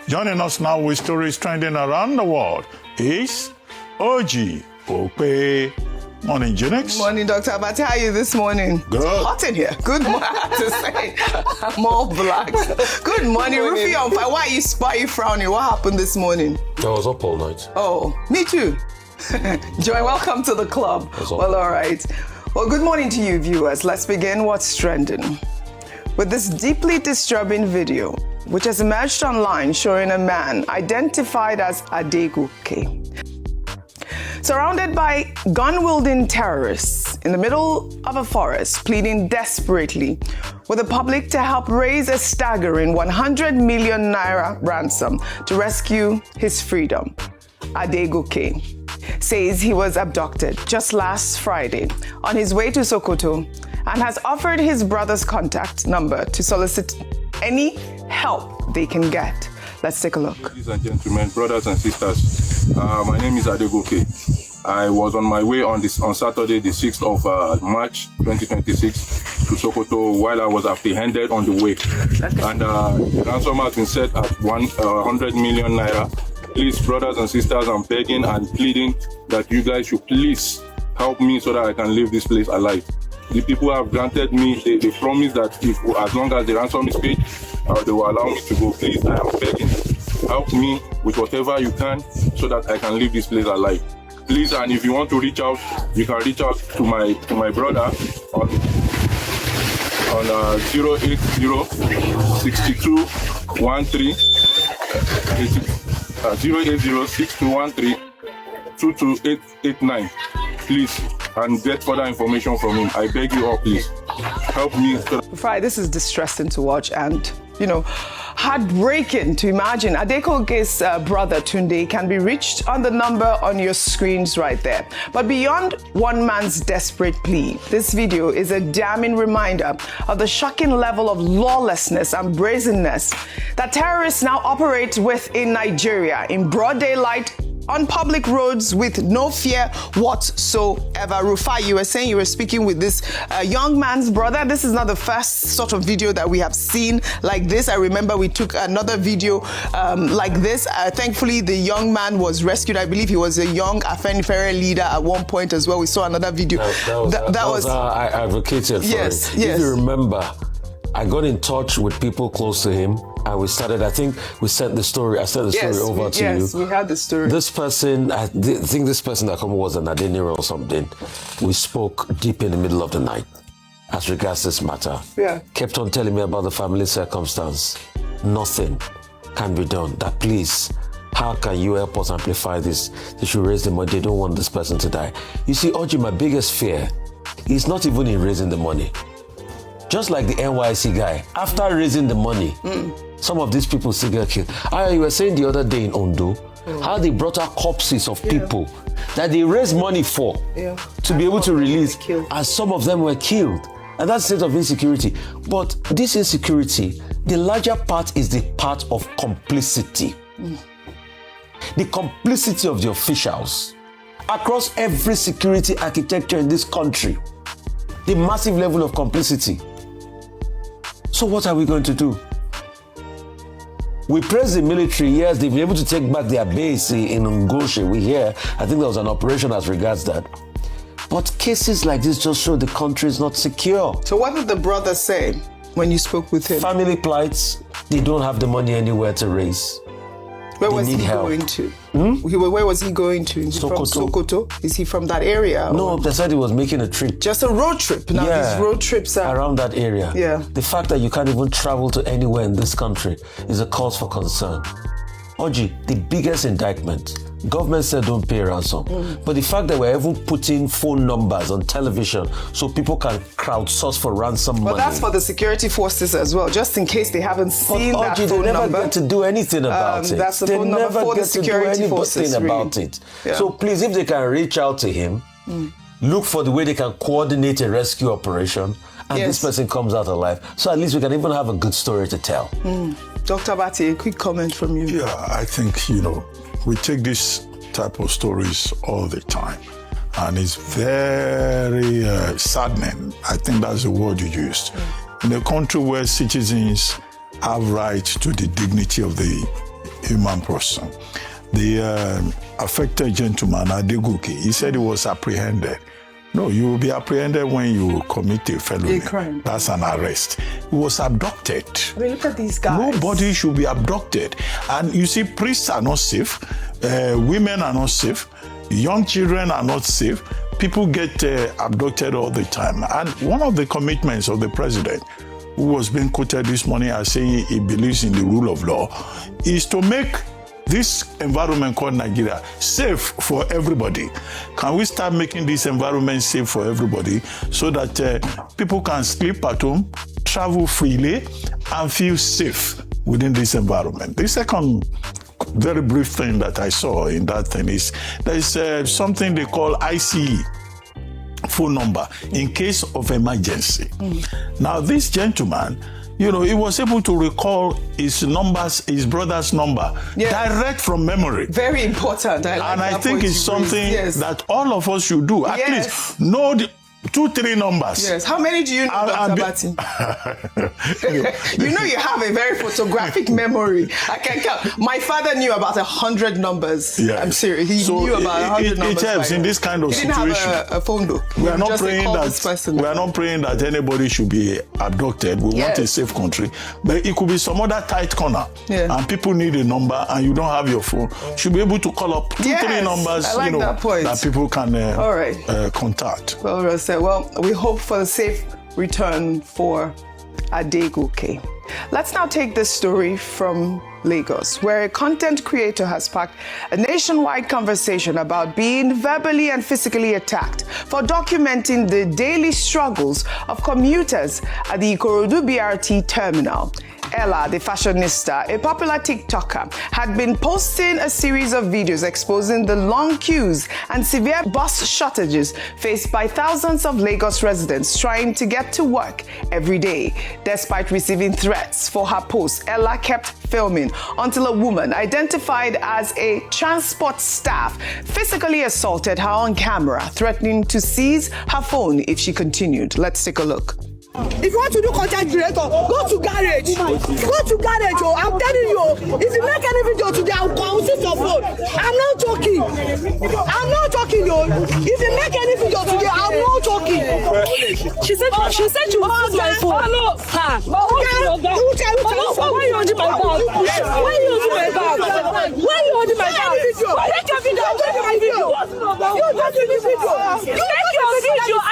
Joining us now with stories trending around the world is Adegoke. Morning, Junix. Morning, Dr. Abati. How are you this morning? Good. It's hot in here. Good morning. I have to say, I'm all black. Good morning, Rufy. Why are you frowning? What happened this morning? I was up all night. Oh, me too. Joy, welcome to the club. Well, all right. Well, good morning to you, viewers. Let's begin what's trending with this deeply disturbing video, which has emerged online showing a man identified as Adegoke, surrounded by gun-wielding terrorists in the middle of a forest, pleading desperately with the public to help raise a staggering 100 million naira ransom to rescue his freedom. Adegoke says he was abducted just last Friday on his way to Sokoto and has offered his brother's contact number to solicit any help they can get. Let's take a look. Ladies and gentlemen, brothers and sisters, my name is Adegoke. I was on my way on Saturday, the 6th of March 2026 to Sokoto while I was apprehended on the way. And the ransom has been set at 100 million naira. Please, brothers and sisters, I'm begging and pleading that you guys should please help me so that I can leave this place alive. The people have granted me, they promise that as long as the ransom is paid, they will allow me to go. Please, I am begging. Help me with whatever you can so that I can leave this place alive. Please, and if you want to reach out, you can reach out to my brother on 080 62 13 080 6213 22889. Please, and get further information from him. I beg you all, please help me. Friday, this is distressing to watch and, heartbreaking to imagine. Adegoke's brother Tunde can be reached on the number on your screens right there. But beyond one man's desperate plea, this video is a damning reminder of the shocking level of lawlessness and brazenness that terrorists now operate with in Nigeria in broad daylight, on public roads with no fear whatsoever. Rufai, you were saying you were speaking with this young man's brother. This is not the first sort of video that we have seen like this. I remember we took another video like this. Thankfully, the young man was rescued. I believe he was a young Afenifere leader at one point as well. We saw another video. That was I advocated for yes, it. Yes. If you remember, I got in touch with people close to him. And we started, I think we sent the story, I sent the story over to you. Yes, we had the story. This person, I think this person that came was an Adeniro or something. We spoke deep in the middle of the night as regards this matter. Yeah. Kept on telling me about the family circumstance. Nothing can be done. That please, how can you help us amplify this? They should raise the money. They don't want this person to die. You see, Oji, my biggest fear is not even in raising the money. Just like the NYC guy, after raising the money, some of these people still get killed. You were saying the other day in Ondo, how they brought out corpses of people that they raised money for to be able to release, and some of them were killed. And that's the state of insecurity. But this insecurity, the larger part is the part of complicity. The complicity of the officials across every security architecture in this country. The massive level of complicity. So what are we going to do? We praise the military. Yes, they've been able to take back their base in Ngoshe. We hear, I think there was an operation as regards that. But cases like this just show the country is not secure. So what did the brother say when you spoke with him? Family plights, they don't have the money anywhere to raise. Where was he going to? Where was he going to? Is he from Sokoto? Is he from that area? No, they said he was making a trip. Just a road trip. Now these road trips are around that area. Yeah. The fact that you can't even travel to anywhere in this country is a cause for concern. Oji, the biggest indictment, government said don't pay ransom. But the fact that we're even putting phone numbers on television so people can crowdsource for ransom money. But that's for the security forces as well, just in case they haven't seen that phone number. They never get to do anything about it. That's the phone number for the security forces. About it. Yeah. So please, if they can reach out to him, look for the way they can coordinate a rescue operation, and this person comes out alive. So at least we can even have a good story to tell. Dr. Abati, a quick comment from you. Yeah, I think, we take this type of stories all the time. And it's very saddening. I think that's the word you used. In a country where citizens have rights to the dignity of the human person. The affected gentleman, Adegoke, he said he was apprehended. No, you will be apprehended when you commit a felony. A crime. That's an arrest. He was abducted. I mean, look at these guys. Nobody should be abducted. And you see, priests are not safe. Women are not safe. Young children are not safe. People get abducted all the time. And one of the commitments of the president, who was being quoted this morning as saying he believes in the rule of law, is to make this environment called Nigeria safe for everybody. Can we start making this environment safe for everybody so that people can sleep at home, travel freely, and feel safe within this environment? The second very brief thing that I saw in that thing is there is something they call ICE phone number in case of emergency. Now, this gentleman, he was able to recall his brother's number direct from memory. Very important. I think it's something that all of us should do. At least know the 2-3 numbers. Yes. How many do you know, Dr. Batin? You have a very photographic memory. I can count. My father knew about 100 numbers. Yes. I'm serious. He knew about 100 numbers. It helps in this kind of situation. He didn't have a phone book. We are not praying that anybody should be abducted. We want a safe country. But it could be some other tight corner. Yeah. And people need a number and you don't have your phone. You should be able to call up 2-3 numbers that people can contact. Well, we hope for a safe return for Adegoke. Let's now take this story from Lagos, where a content creator has sparked a nationwide conversation about being verbally and physically attacked for documenting the daily struggles of commuters at the Ikorodu BRT terminal. Ella, the fashionista, a popular TikToker, had been posting a series of videos exposing the long queues and severe bus shortages faced by thousands of Lagos residents trying to get to work every day. Despite receiving threats for her post, Ella kept filming until a woman identified as a transport staff physically assaulted her on camera, threatening to seize her phone if she continued. Let's take a look. If you want to do content creator, go to garage. Go to garage, I'm telling you. If you make any video today, I'll seize your phone. I'm not joking. Yo. If you make any video today, I'm not joking. She said she will seize my phone. Okay. Why you holding my bag? Why you holding my bag? Take your video. You take the video. I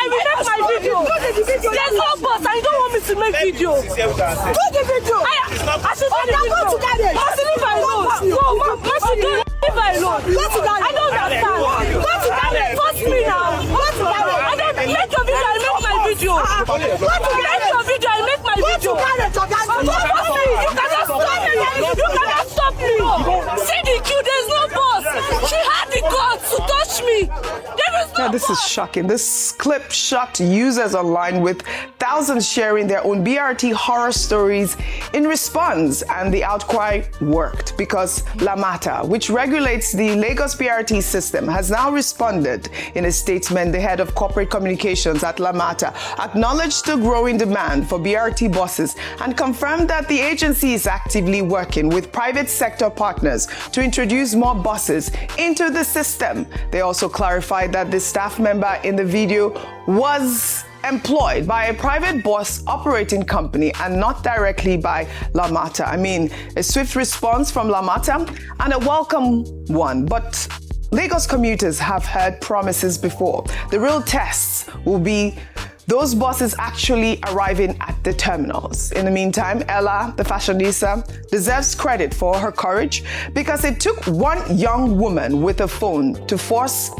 will make my video. There's no bus. I don't want me to make video. Do the video. I should go to garage. I should leave my alone. Leave my alone. Go to garage. I don't understand. Go to garage. Force me now. Go to garage. I don't make your video. I make my video. Go to garage. Make your video. I make my video. Go to garage. You cannot stop me. You cannot stop me. See the queue. There's no bus. She had the guts to touch me. Now, this is shocking. This clip shocked users online, with thousands sharing their own BRT horror stories in response, and the outcry worked because Lamata, which regulates the Lagos BRT system, has now responded. In a statement, the head of corporate communications at Lamata acknowledged the growing demand for BRT buses and confirmed that the agency is actively working with private sector partners to introduce more buses into the system. They also clarified that the staff member in the video was employed by a private bus operating company and not directly by Lamata. I mean, a swift response from Lamata and a welcome one. But Lagos commuters have heard promises before. The real tests will be those buses actually arriving at the terminals. In the meantime, Ella, the fashionista, deserves credit for her courage, because it took one young woman with a phone to force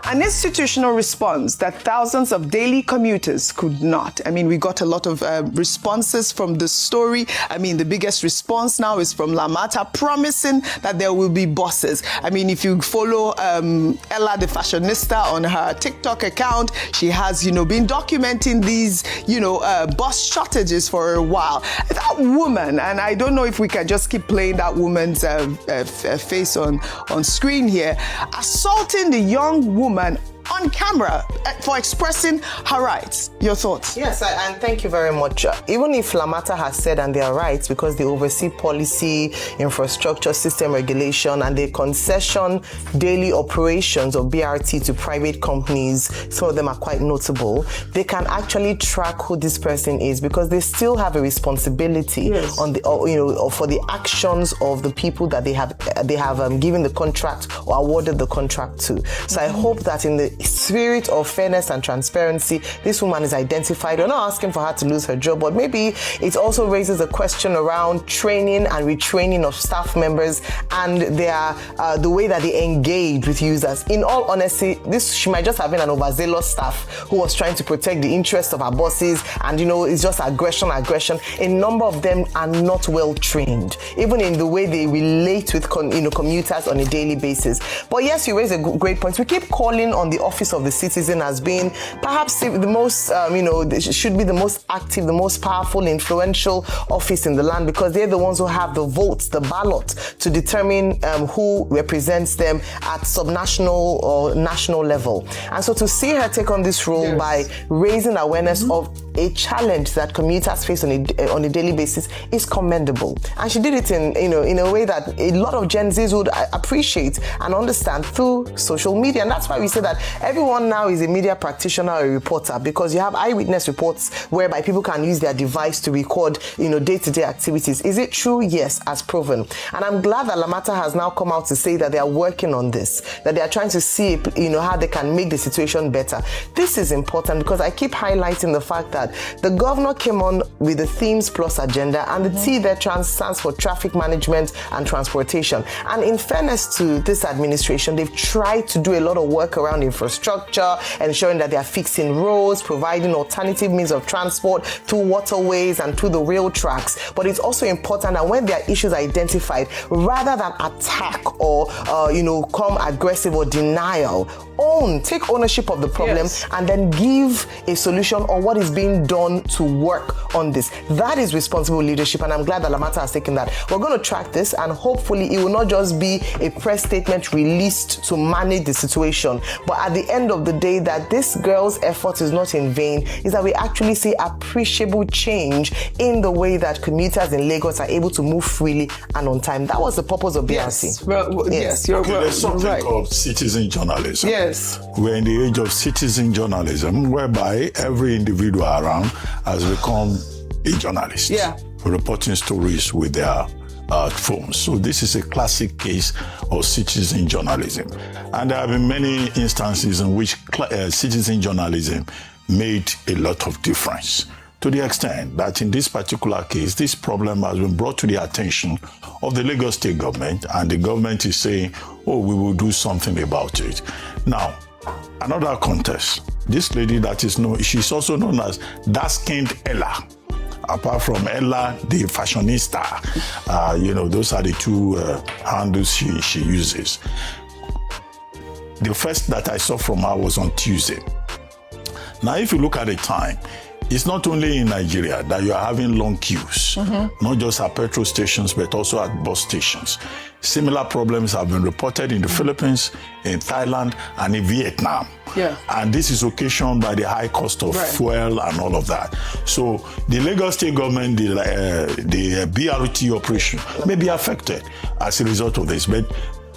an institutional response that thousands of daily commuters could not. I mean, we got a lot of responses from the story. I mean, the biggest response now is from Lamata, promising that there will be buses. I mean, if you follow Ella, the fashionista, on her TikTok account, she has, been documenting these, bus shortages for a while. That woman, and I don't know if we can just keep playing that woman's face on screen here, assaulting the young woman on camera for expressing her rights. Your thoughts? Yes, and thank you very much. Even if Lamata has said, and they are right, because they oversee policy, infrastructure, system regulation, and they concession daily operations of BRT to private companies, some of them are quite notable, they can actually track who this person is, because they still have a responsibility on the, for the actions of the people that they have given the contract or awarded the contract to. So I hope that in the spirit of fairness and transparency, this woman is identified. We're not asking for her to lose her job, but maybe it also raises a question around training and retraining of staff members and their the way that they engage with users. In all honesty, she might just have been an overzealous staff who was trying to protect the interests of her bosses, and it's just aggression. A number of them are not well trained, even in the way they relate with commuters on a daily basis. But yes, you raise a great point. We keep calling on the Office of the Citizen as being perhaps the most, should be the most active, the most powerful, influential office in the land, because they're the ones who have the votes, the ballot, to determine who represents them at subnational or national level. And so to see her take on this role by raising awareness of a challenge that commuters face on a daily basis is commendable. And she did it in a way that a lot of Gen Zs would appreciate and understand through social media. And that's why we say that everyone now is a media practitioner or a reporter, because you have eyewitness reports whereby people can use their device to record, day-to-day activities. Is it true? Yes, as proven. And I'm glad that Lamata has now come out to say that they are working on this, that they are trying to see, how they can make the situation better. This is important because I keep highlighting the fact that the governor came on with the Themes Plus agenda, and the T there stands for traffic management and transportation. And in fairness to this administration, they've tried to do a lot of work around infrastructure, ensuring that they are fixing roads, providing alternative means of transport through waterways and through the rail tracks. But it's also important that when there are issues identified, rather than attack or come aggressive or denial, take ownership of the problem and then give a solution or what is being done to work on this. That is responsible leadership, and I'm glad that Lamata has taken that. We're going to track this, and hopefully it will not just be a press statement released to manage the situation, but at the end of the day, that this girl's effort is not in vain, is that we actually see appreciable change in the way that commuters in Lagos are able to move freely and on time. That was the purpose of BRT. There's something called citizen journalism. Yes. We're in the age of citizen journalism, whereby every individual around has become a journalist, reporting stories with their phones. So this is a classic case of citizen journalism. And there have been many instances in which citizen journalism made a lot of difference, to the extent that in this particular case, this problem has been brought to the attention of the Lagos state government, and the government is saying, we will do something about it. Now, another context. This lady that is known, she's also known as dark-skinned Ella. Apart from Ella, the fashionista, those are the two handles she uses. The first that I saw from her was on Tuesday. Now, if you look at the time, it's not only in Nigeria that you are having long queues, not just at petrol stations, but also at bus stations. Similar problems have been reported in the Philippines, in Thailand, and in Vietnam. And this is occasioned by the high cost of fuel and all of that. So the Lagos state government, the BRT operation may be affected as a result of this. But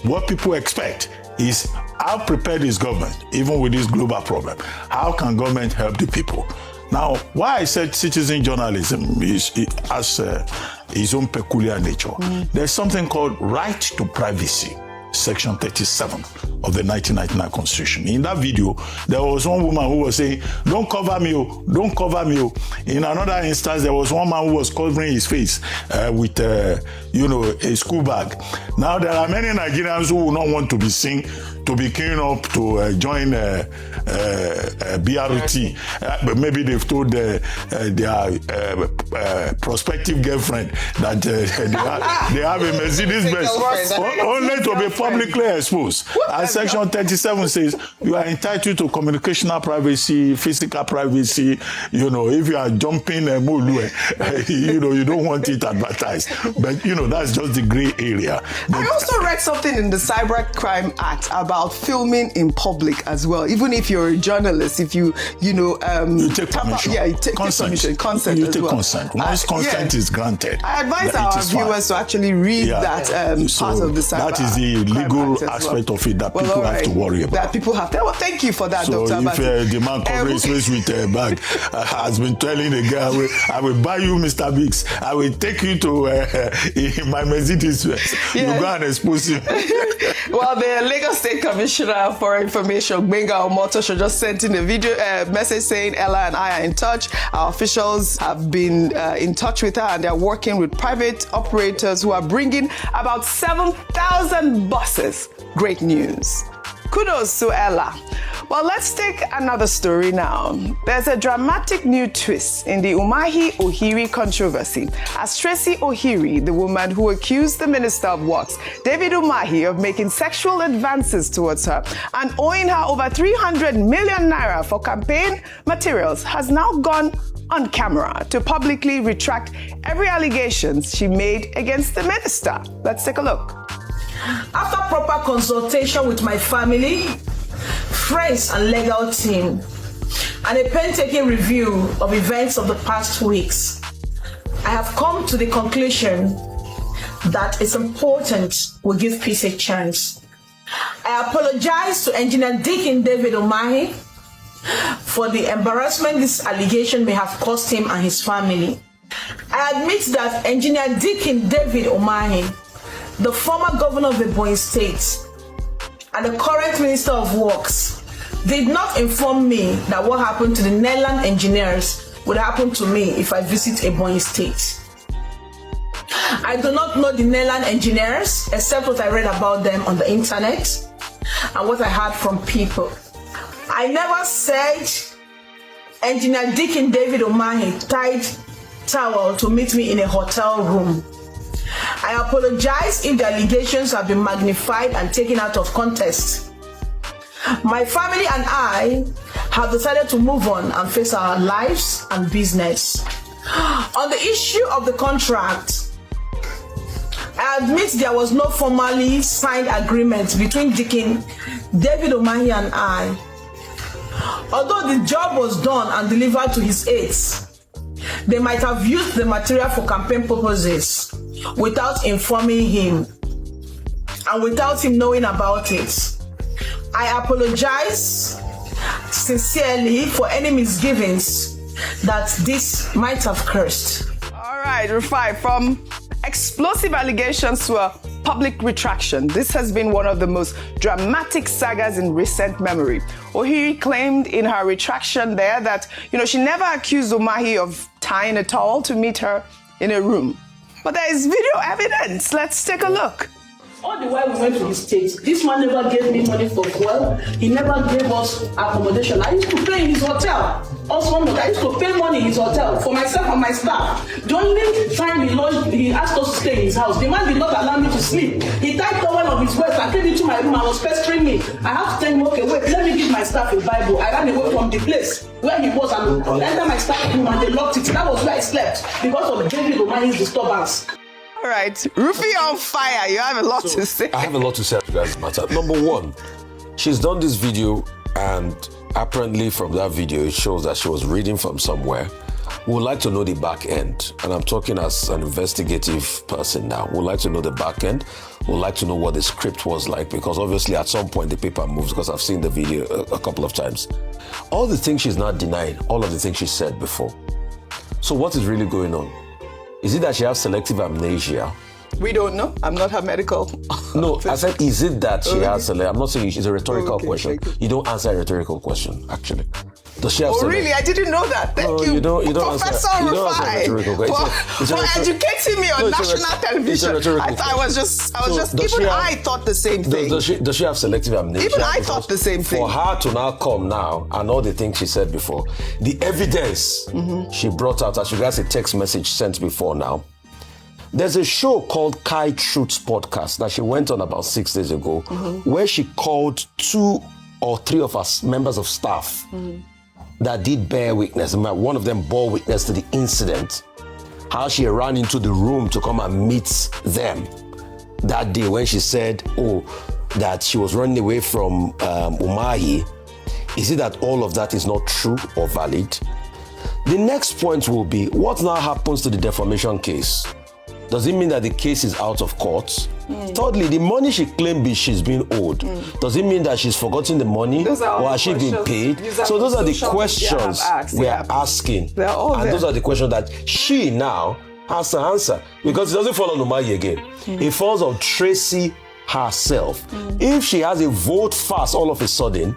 what people expect is, how prepared is government, even with this global problem? How can government help the people? Now, why I said citizen journalism has its own peculiar nature. There's something called right to privacy, Section 37 of the 1999 Constitution. In that video, there was one woman who was saying, don't cover me, don't cover me. In another instance, there was one man who was covering his face with, a school bag. Now, there are many Nigerians who will not want to be seen, to be keen up to join BRT. But maybe they've told their prospective girlfriend that they have a Mercedes Benz, only to be publicly exposed. And Section 37 says you are entitled to communicational privacy, physical privacy. You know, if you are jumping a molu, you know, you don't want it advertised. But, you know, that's just the gray area. I also read something in the Cybercrime Act about filming in public as well. Even if you're a journalist, if you take permission. You take permission. Consent you as take well. consent. Once consent is granted, I advise our viewers to actually read that part of the Cyber That is the legal well. aspect of it that people have to worry about. That people have to. Well, thank you for that, so Dr. if the man covers his face with a bag has been telling the guy, I will buy you Mr. Biggs. I will take you to my Mercedes. You go and expose him. Well, the Lagos State Commissioner for Information, Gbenga Omotosho, just sent in a video message saying Ella and I are in touch. Our officials have been in touch with her, and they're working with private operators who are bringing about 7,000 buses. Great news. Kudos to Ella. Well, let's take another story now. There's a dramatic new twist in the Umahi Ohiri controversy, as Tracy Ohiri, the woman who accused the Minister of Works, David Umahi, of making sexual advances towards her and owing her over 300 million naira for campaign materials, has now gone on camera to publicly retract every allegation she made against the minister. Let's take a look. After proper consultation with my family, friends and legal team, and a painstaking review of events of the past weeks, I have come to the conclusion that it's important we give peace a chance. I apologize to Engineer Deacon David Umahi for the embarrassment this allegation may have caused him and his family. I admit that Engineer Deacon David Umahi, the former governor of Ebonyi State and the current Minister of Works, did not inform me that what happened to the Neyland engineers would happen to me if I visit Ebonyi State. I do not know the Neyland engineers except what I read about them on the internet and what I heard from people. I never said Engineer Deacon David Umahi tied towel to meet me in a hotel room. I apologize if the allegations have been magnified and taken out of context. My family and I have decided to move on and face our lives and business. On the issue of the contract, I admit there was no formally signed agreement between Deacon David Umahi and I. Although the job was done and delivered to his aides, they might have used the material for campaign purposes without informing him and without him knowing about it. I apologize sincerely for any misgivings that this might have cursed. All right, Rufai, from explosive allegations to a public retraction, this has been one of the most dramatic sagas in recent memory. Ohiri claimed in her retraction there that, she never accused Umahi of tying a towel to meet her in a room. But there is video evidence. Let's take a look. All the while we went to the States, this man never gave me money for fuel. He never gave us accommodation. I used to pay in his hotel. Also, I used to pay money in his hotel for myself and my staff. The only time he asked us to stay in his house, the man did not allow me to sleep. He tied one of his waist and came into my room and was pestering me. I have to tell him, okay, wait, let me give my staff a Bible. I ran away from the place where he was and entered my staff room and they locked it. That was where I slept because of David Umahi's disturbance. All right, Rufy on fire. You have a lot to say. I have a lot to say about this matter. Number one, she's done this video, and apparently from that video, it shows that she was reading from somewhere. We would like to know the back end, and I'm talking as an investigative person now. We'd like to know the back end. We'd like to know what the script was like, because obviously at some point the paper moves, because I've seen the video a couple of times. All the things she's not denying, all of the things she said before. So what is really going on? Is it that she has selective amnesia? We don't know. I'm not her medical. No, I said, is it that she has selective? I'm not saying it's a rhetorical question. Okay. You don't answer a rhetorical question, actually. Does she have really? I didn't know that. Thank you. You don't Professor Rufai, for educating me on national television. I was just even I thought the same thing. Does she have selective amnesia? Even I thought the same thing. For her to now come now and all the things she said before, the evidence she brought out, as you guys a text message sent before now, There's a show called Kai Truth's Podcast that she went on about 6 days ago, where she called 2 or 3 of us members of staff that did bear witness. One of them bore witness to the incident, how she ran into the room to come and meet them that day when she said, that she was running away from Umahi. Is it that all of that is not true or valid? The next point will be, what now happens to the defamation case? Does it mean that the case is out of court? Thirdly, the money she claimed she's been owed, does it mean that she's forgotten the money, or has she been paid? So those are the questions we are asking. And those are the questions that she now has to answer, because it doesn't fall on Umahi again. It falls on Tracy herself. If she has a vote fast all of a sudden,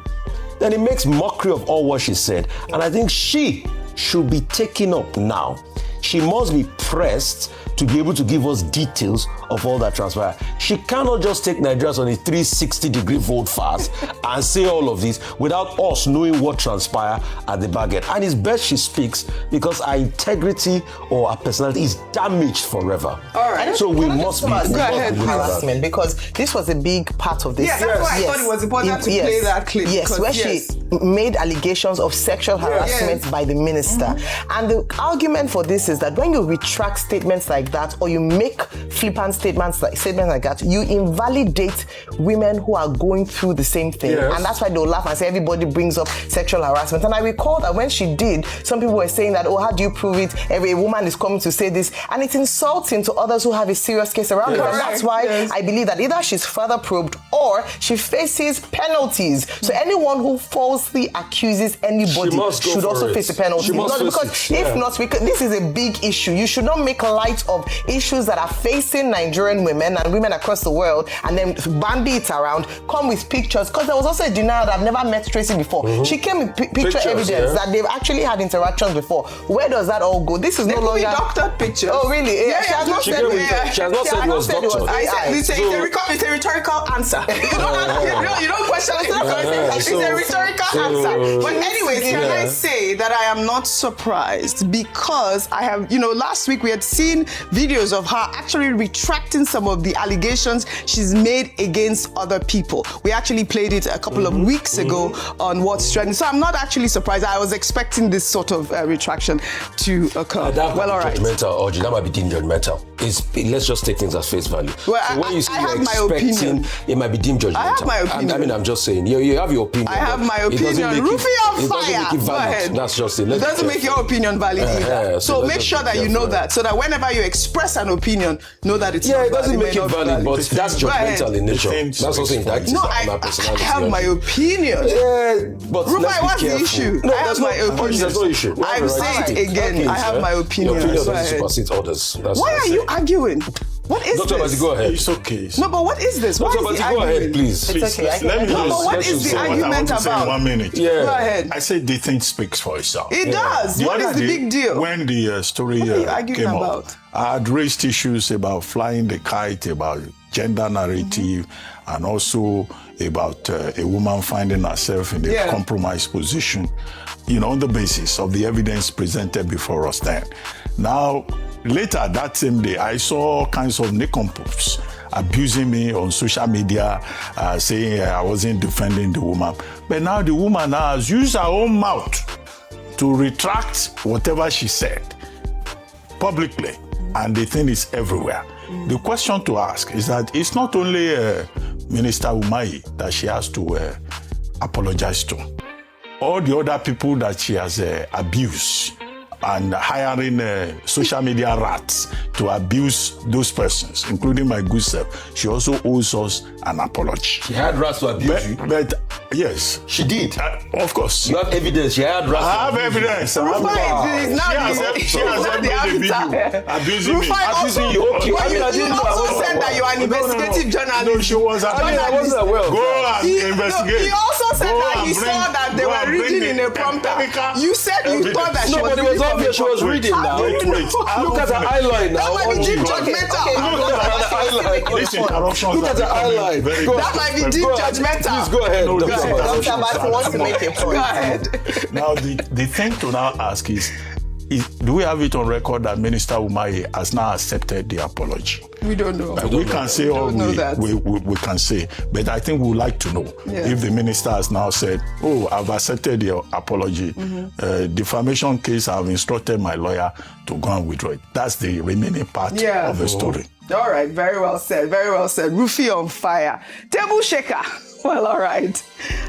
then it makes mockery of all what she said. And I think she should be taken up now. She must be pressed to be able to give us details of all that transpired. She cannot just take Nigerians on a 360-degree vote fast and say all of this without us knowing what transpired at the back end. And it's best she speaks, because our integrity or our personality is damaged forever. All right. So we must be harassment, because this was a big part of this. Yeah, that's why I thought it was important to play that clip. Yes, where she made allegations of sexual harassment by the minister. And the argument for this is that when you retract statements like that, or you make flippant statements like that, you invalidate women who are going through the same thing. And that's why they'll laugh and say everybody brings up sexual harassment. And I recall that when she did, some people were saying that, how do you prove it? Every woman is coming to say this. And it's insulting to others who have a serious case around it. And that's why I believe that either she's further probed or she faces penalties. So anyone who falsely accuses anybody should also face a penalty. If not, this is a big issue. You should not make light of issues that are facing Nigerian women and women across the world and then bandy it around, come with pictures. Because there was also a denial that I've never met Tracy before. She came with picture evidence that they've actually had interactions before. Where does that all go? This is no longer doctored pictures. Oh, really? Yeah, she has not said it was doctored. It's a rhetorical answer. You don't question it. It's a rhetorical answer. But anyways, can I say that I am not surprised, because I have, last week we had seen videos of her actually retracting some of the allegations she's made against other people. We actually played it a couple of weeks ago on What's Trending. So I'm not actually surprised. I was expecting this sort of retraction to occur. That might be deemed judgmental. Let's just take things as face value. Well, so when you I have my opinion. It might be deemed judgmental. I have my opinion. I'm just saying, you have your opinion. I have my opinion. Roofie on fire. Go ahead. That's just it. It doesn't make your opinion valid either. So make sure that you know that, so that whenever you express an opinion, know that it's not it doesn't make it valid, but that's judgmental in nature. That's also indicted. No, I have my opinion. But Rufai, what's the issue? I have my opinion. There's no issue. I will say it again. I have my opinion. Your opinion doesn't supersede others. Why are you arguing? What is Dr. this? Go ahead. It's okay. No, but what is this? Dr. Go ahead, please. It's okay. Let me but what is the argument about? In 1 minute. Go ahead. I said the thing speaks for itself. It does. What is the big deal? When the story came up, I had raised issues about flying the kite, about gender narrative, and also about a woman finding herself in a compromised position, on the basis of the evidence presented before us then. Now, later that same day, I saw all kinds of nincompoops abusing me on social media, saying I wasn't defending the woman. But now the woman has used her own mouth to retract whatever she said publicly, and the thing is everywhere. The question to ask is that it's not only Minister Umahi that she has to apologize to. All the other people that she has abused and hiring social media rats to abuse those persons, including my good self, she also owes us an apology. She had rats to abuse you? But yes. She did? Of course. You have evidence. She had rats. I have evidence. She has made a video abusing me. Abusing you? Okay. You also said that you are an investigative journalist. No, she was an I wasn't aware. Go and investigate. He also said that he saw that they were reading in a prompter. You said you thought that she was reading. She was reading now. Look at her eyeline now. That might be deep judgmental. Look at the eyeline. That might be deep judgmental. Please go ahead. Dr. Basi wants to make a point. Go ahead. Now, the thing to now ask is, Do we have it on record that Minister Umahi has now accepted the apology? We don't know. We can say all we can say, but I think we would like to know if the minister has now said, "Oh, I've accepted your apology." Defamation case, I've instructed my lawyer to go and withdraw it. That's the remaining part of the story. All right, very well said, very well said. Rufy on fire. Table shaker. Well, all right.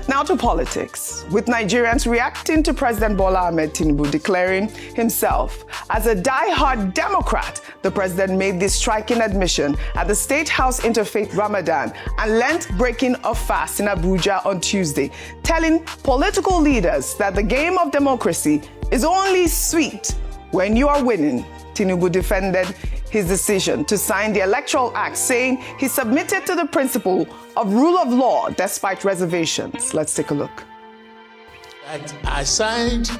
Now to politics. With Nigerians reacting to President Bola Ahmed Tinubu declaring himself as a die-hard Democrat, the president made this striking admission at the State House Interfaith Ramadan and Lent-breaking of fast in Abuja on Tuesday, telling political leaders that the game of democracy is only sweet when you are winning. Tinubu defended his decision to sign the Electoral Act, saying he submitted to the principle of rule of law despite reservations. Let's take a look. I signed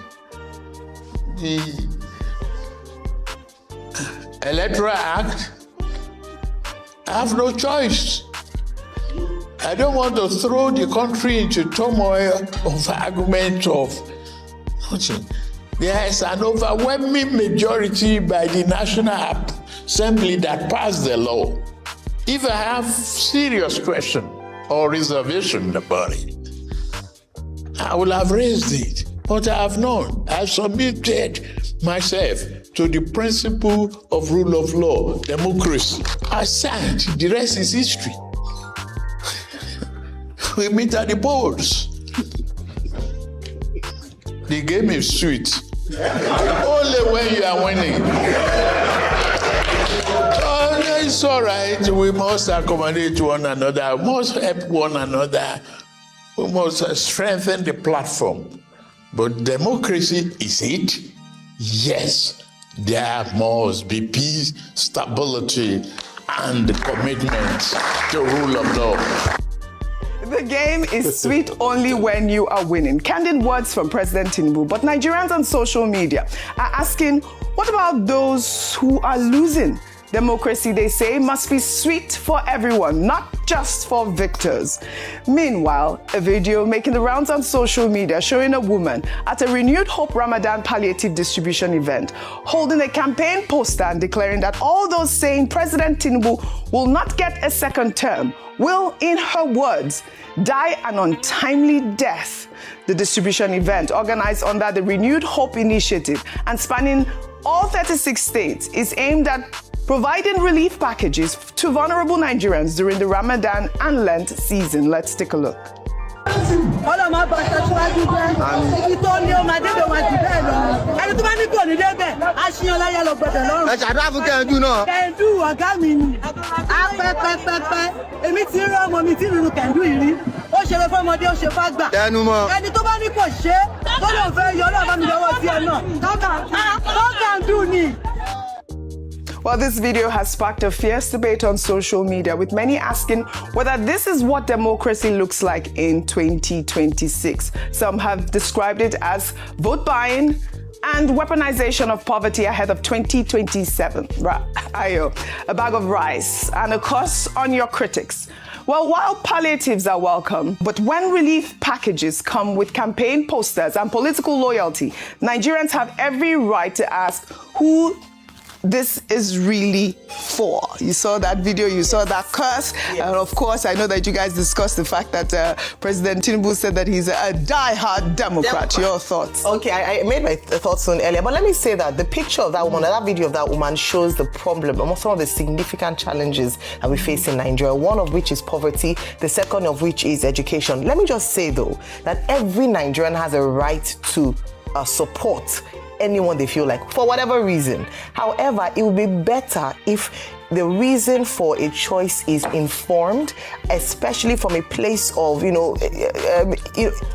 the Electoral Act. I have no choice. I don't want to throw the country into turmoil of argument of nothing. There is an overwhelming majority by the National Assembly that passed the law. If I have serious question or reservation about it, I will have raised it, but I have not. I submitted myself to the principle of rule of law, democracy. I signed. The rest is history. We meet at the polls. The game is sweet. Only when you are winning. Oh, it's all right. We must accommodate one another. We must help one another. We must strengthen the platform. But democracy, is it? Yes. There must be peace, stability, and commitment to rule of law. The game is sweet only when you are winning. Candid words from President Tinubu. But Nigerians on social media are asking, what about those who are losing? Democracy, they say, must be sweet for everyone, not just for victors. Meanwhile, a video making the rounds on social media showing a woman at a Renewed Hope Ramadan palliative distribution event holding a campaign poster and declaring that all those saying President Tinubu will not get a second term will, in her words, die an untimely death. The distribution event, organized under the Renewed Hope Initiative and spanning all 36 states, is aimed at providing relief packages to vulnerable Nigerians during the Ramadan and Lent season. Let's take a look. Well, this video has sparked a fierce debate on social media, with many asking whether this is what democracy looks like in 2026. Some have described it as vote buying and weaponization of poverty ahead of 2027. A bag of rice and a curse on your critics. Well, while palliatives are welcome, but when relief packages come with campaign posters and political loyalty, Nigerians have every right to ask who this is really for. You saw that video, you saw that curse, and of course, I know that you guys discussed the fact that President Tinubu said that he's a die-hard Democrat. Your thoughts? Okay, I made my thoughts on earlier, but let me say that the picture of that woman, that video of that woman shows the problem, some of the significant challenges that we face in Nigeria, one of which is poverty, the second of which is education. Let me just say, though, that every Nigerian has a right to support anyone they feel like, for whatever reason. However, it would be better if the reason for a choice is informed, especially from a place of,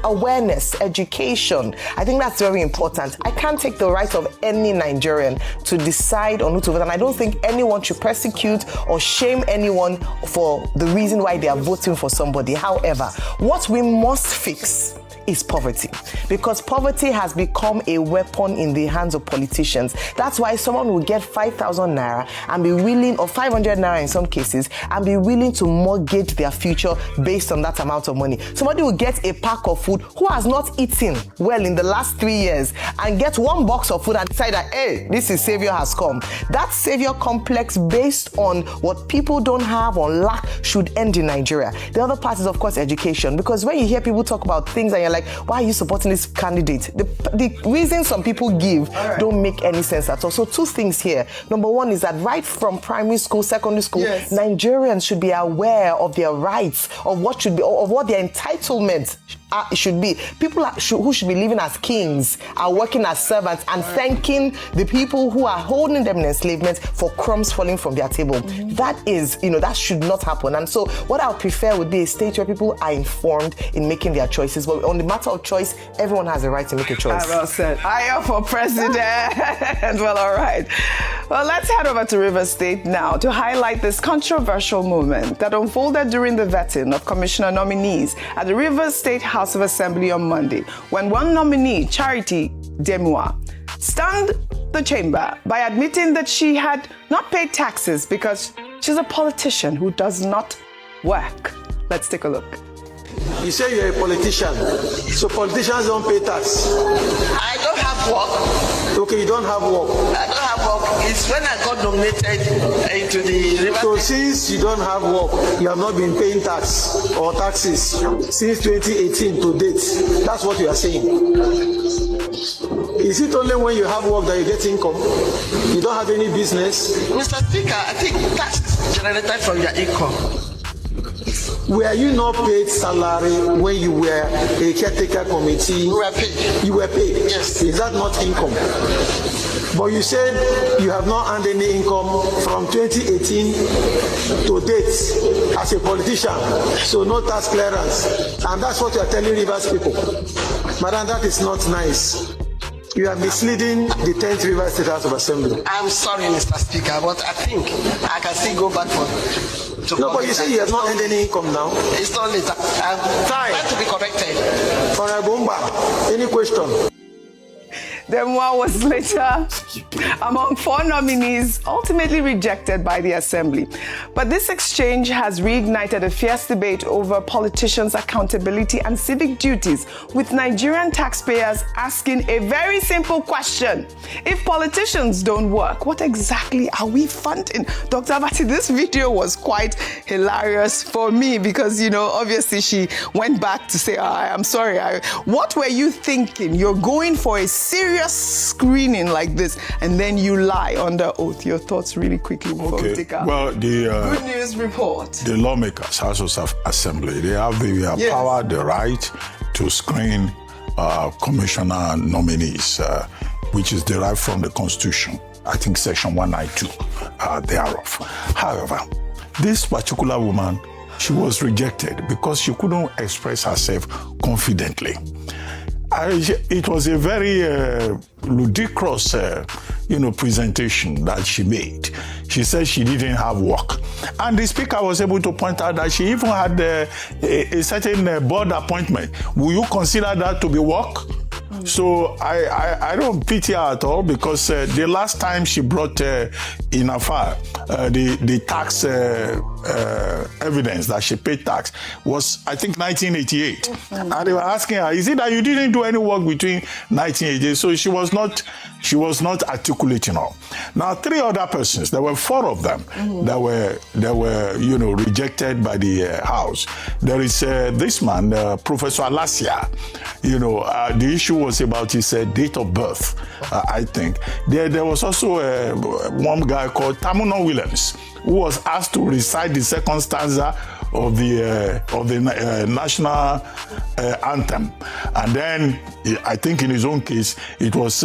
awareness, education. I think that's very important. I can't take the right of any Nigerian to decide on who to vote, and I don't think anyone should persecute or shame anyone for the reason why they are voting for somebody. However, what we must fix is poverty. Because poverty has become a weapon in the hands of politicians. That's why someone will get 5,000 naira and be willing, or 500 naira in some cases, and be willing to mortgage their future based on that amount of money. Somebody will get a pack of food who has not eaten well in the last 3 years and get one box of food and decide that, hey, this is savior has come. That savior complex based on what people don't have or lack should end in Nigeria. The other part is, of course, education. Because when you hear people talk about things and you're like, why are you supporting this candidate? The reasons some people give don't make any sense at all. So 2 things here. Number 1 is that right from primary school, secondary school, Nigerians should be aware of their rights, of what should be, of what their entitlements should be. People who should be living as kings are working as servants and thanking the people who are holding them in enslavement for crumbs falling from their table. That is, that should not happen. And so what I would prefer would be a state where people are informed in making their choices. But on the matter of choice, everyone has a right to make a choice. Well said. Aya for president. Well, all right. Well, let's head over to Rivers State now to highlight this controversial moment that unfolded during the vetting of commissioner nominees at the Rivers State House of Assembly on Monday, when one nominee, Charity Demua, stunned the chamber by admitting that she had not paid taxes because she's a politician who does not work. Let's take a look. You say you're a politician, so politicians don't pay tax. I don't have work. Okay, you don't have work. I don't have work. It's when I got nominated into the river. So since you don't have work, you have not been paying tax or taxes since 2018 to date. That's what you are saying. Is it only when you have work that you get income? You don't have any business? Mr. Speaker, I think tax generated from your income. Were you not paid salary when you were a caretaker committee? We were paid. You were paid? Yes. Is that not income? But you said you have not earned any income from 2018 to date as a politician, so no tax clearance. And that's what you are telling Rivers people. Madam, that is not nice. You are misleading the 10th Rivers State House of Assembly. I'm sorry, Mr. Speaker, but I think I can still go back No, but you say you have not earned any income now. It's not later. I'm trying to be corrected. Honorable Umba, any question? Demwa was later among 4 nominees ultimately rejected by the Assembly. But this exchange has reignited a fierce debate over politicians' accountability and civic duties, with Nigerian taxpayers asking a very simple question. If politicians don't work, what exactly are we funding? Dr. Abati, this video was quite hilarious for me because, obviously she went back to say, I'm sorry. What were you thinking? You're going for a serious screening like this, and then you lie under oath. Your thoughts really quickly before we take out. Well, the Good News Report. The lawmakers, House of Assembly, they have the power, the right to screen commissioner nominees, which is derived from the Constitution. I think Section 192 thereof. However, this particular woman, she was rejected because she couldn't express herself confidently. It was a very ludicrous, presentation that she made. She said she didn't have work. And the speaker was able to point out that she even had a certain board appointment. Will you consider that to be work? So I don't pity her at all, because the last time she brought in her file the tax evidence that she paid tax was, I think, 1988. And they were asking her, is it that you didn't do any work between 1988? So she was not articulating all. Now, 3 other persons, there were 4 of them that were rejected by the House. There is this man, Professor Alasia. The issue was about his date of birth, I think. There was also one guy called Tamuno Williams, who was asked to recite the second stanza of the national anthem. And then, I think in his own case, it was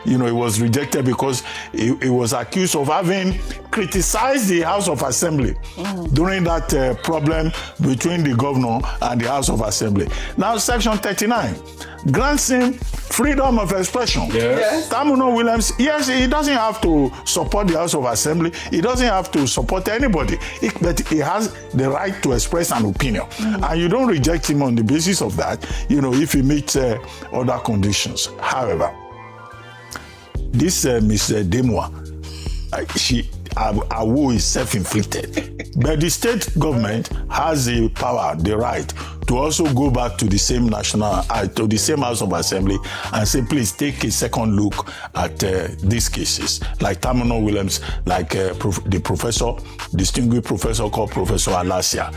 He was rejected because he was accused of having criticized the House of Assembly during that problem between the governor and the House of Assembly. Now, Section 39 grants him freedom of expression. Yes. Tamuno Williams, yes, he doesn't have to support the House of Assembly. He doesn't have to support anybody. But he has the right to express an opinion. And you don't reject him on the basis of that, if he meets other conditions. However, this Ms. Demwa, her woe is self-inflicted. But the state government has the power, the right, to also go back to the same to the same House of Assembly and say, please take a second look at these cases, like Tamuno Williams, like the professor, distinguished professor called Professor Alasia,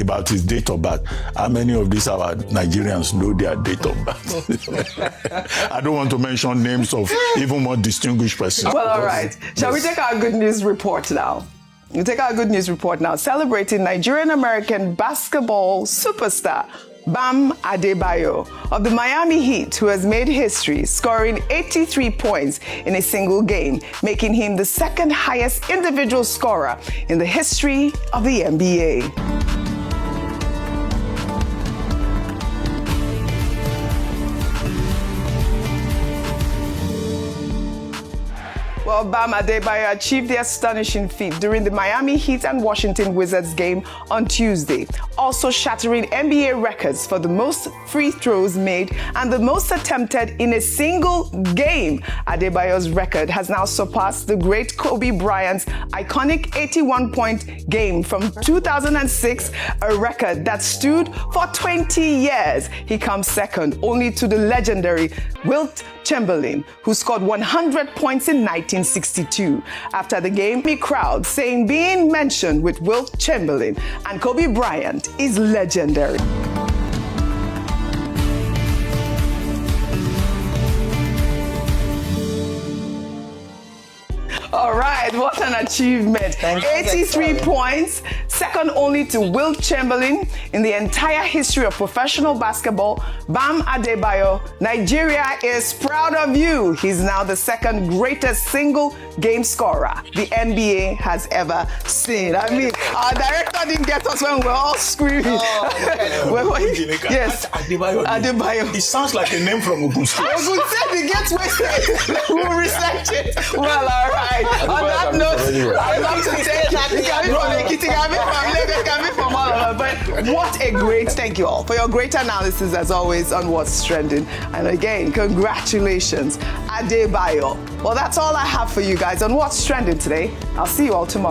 about his date of birth. How many of these our Nigerians know their date of birth? I don't want to mention names of even more distinguished persons. Well, all right. Shall we take our good news report now? We take our good news report now, celebrating Nigerian-American basketball superstar Bam Adebayo of the Miami Heat, who has made history, scoring 83 points in a single game, making him the second highest individual scorer in the history of the NBA. Well, Bam Adebayo achieved the astonishing feat during the Miami Heat and Washington Wizards game on Tuesday, also shattering NBA records for the most free throws made and the most attempted in a single game. Adebayo's record has now surpassed the great Kobe Bryant's iconic 81-point game from 2006, a record that stood for 20 years. He comes second only to the legendary Wilt Chamberlain, who scored 100 points in 1962. After the game, the crowd saying being mentioned with Wilt Chamberlain and Kobe Bryant is legendary. All right, what an achievement. 83 points, second only to Wilt Chamberlain in the entire history of professional basketball. Bam Adebayo, Nigeria is proud of you. He's now the second greatest single game scorer the NBA has ever seen. I mean, our director didn't get us when we were all screaming. Yes, Adebayo. It sounds like a name from Ogun State. Ogun State, it gets wasted. We'll research it. Well, all right. On that note, I'd love to take it can be from Ekiti, can be from Lagos, can be from all of us. But what a great, thank you all for your great analysis as always on What's Trending. And again, congratulations, Adebayo. Well, that's all I have for you guys on What's Trending today. I'll see you all tomorrow.